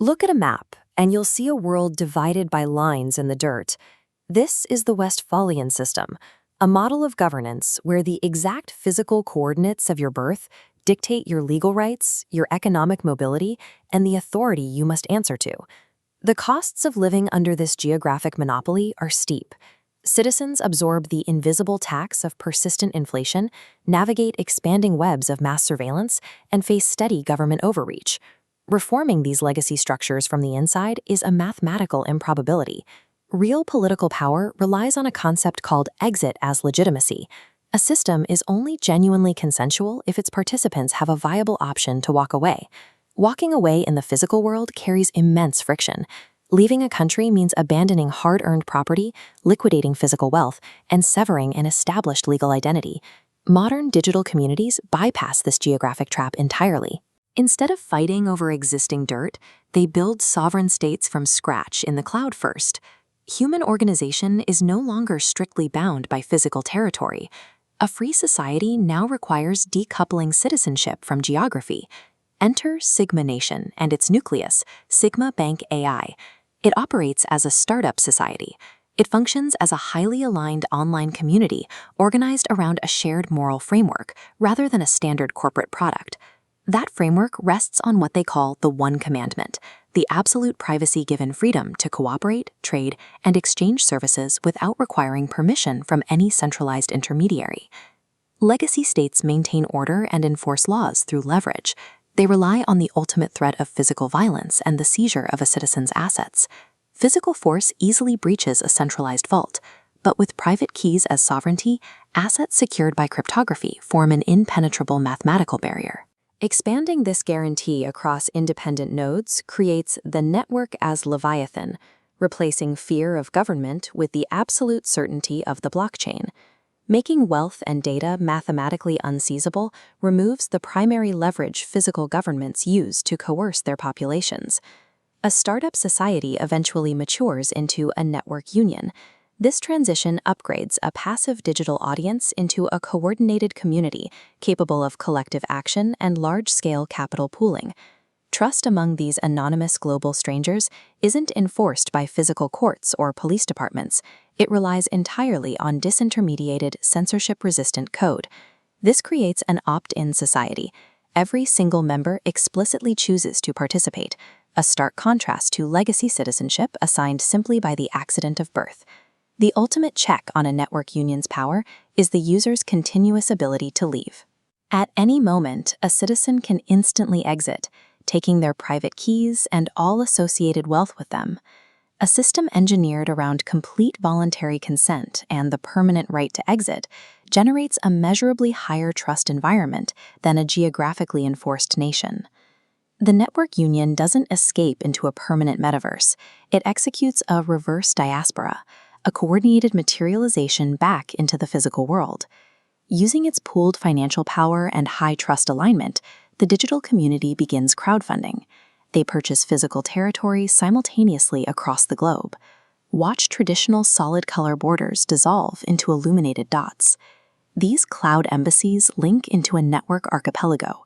Look at a map, and you'll see a world divided by lines in the dirt. This is the Westphalian system, a model of governance where the exact physical coordinates of your birth dictate your legal rights, your economic mobility, and the authority you must answer to. The costs of living under this geographic monopoly are steep. Citizens absorb the invisible tax of persistent inflation, navigate expanding webs of mass surveillance, and face steady government overreach. Reforming these legacy structures from the inside is a mathematical improbability. Real political power relies on a concept called exit as legitimacy. A system is only genuinely consensual if its participants have a viable option to walk away. Walking away in the physical world carries immense friction. Leaving a country means abandoning hard-earned property, liquidating physical wealth, and severing an established legal identity. Modern digital communities bypass this geographic trap entirely. Instead of fighting over existing dirt, they build sovereign states from scratch in the cloud first. Human organization is no longer strictly bound by physical territory. A free society now requires decoupling citizenship from geography. Enter Sigma Nation and its nucleus, Sigma Bank AI. It operates as a startup society. It functions as a highly aligned online community organized around a shared moral framework rather than a standard corporate product. That framework rests on what they call the One Commandment, the absolute privacy-given freedom to cooperate, trade, and exchange services without requiring permission from any centralized intermediary. Legacy states maintain order and enforce laws through leverage. They rely on the ultimate threat of physical violence and the seizure of a citizen's assets. Physical force easily breaches a centralized vault, but with private keys as sovereignty, assets secured by cryptography form an impenetrable mathematical barrier. Expanding this guarantee across independent nodes creates the network as Leviathan, replacing fear of government with the absolute certainty of the blockchain. Making wealth and data mathematically unseizable removes the primary leverage physical governments use to coerce their populations. A startup society eventually matures into a network union. This transition upgrades a passive digital audience into a coordinated community capable of collective action and large-scale capital pooling. Trust among these anonymous global strangers isn't enforced by physical courts or police departments. It relies entirely on disintermediated, censorship-resistant code. This creates an opt-in society. Every single member explicitly chooses to participate, a stark contrast to legacy citizenship assigned simply by the accident of birth. The ultimate check on a network union's power is the user's continuous ability to leave. At any moment, a citizen can instantly exit, taking their private keys and all associated wealth with them. A system engineered around complete voluntary consent and the permanent right to exit generates a measurably higher trust environment than a geographically enforced nation. The network union doesn't escape into a permanent metaverse. It executes a reverse diaspora, a coordinated materialization back into the physical world. Using its pooled financial power and high trust alignment, the digital community begins crowdfunding. They purchase physical territory simultaneously across the globe. Watch traditional solid color borders dissolve into illuminated dots. These cloud embassies link into a network archipelago.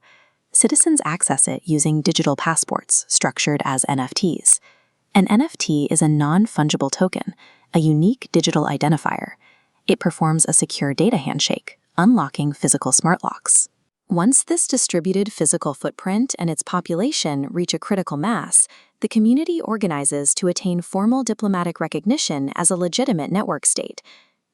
Citizens access it using digital passports structured as NFTs. An NFT is a non-fungible token, a unique digital identifier. It performs a secure data handshake, unlocking physical smart locks. Once this distributed physical footprint and its population reach a critical mass, the community organizes to attain formal diplomatic recognition as a legitimate network state.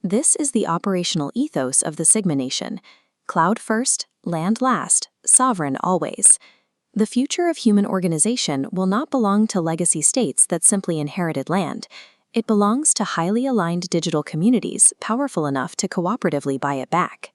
This is the operational ethos of the Sigma Nation: cloud first, land last, sovereign always. The future of human organization will not belong to legacy states that simply inherited land. It belongs to highly aligned digital communities powerful enough to cooperatively buy it back.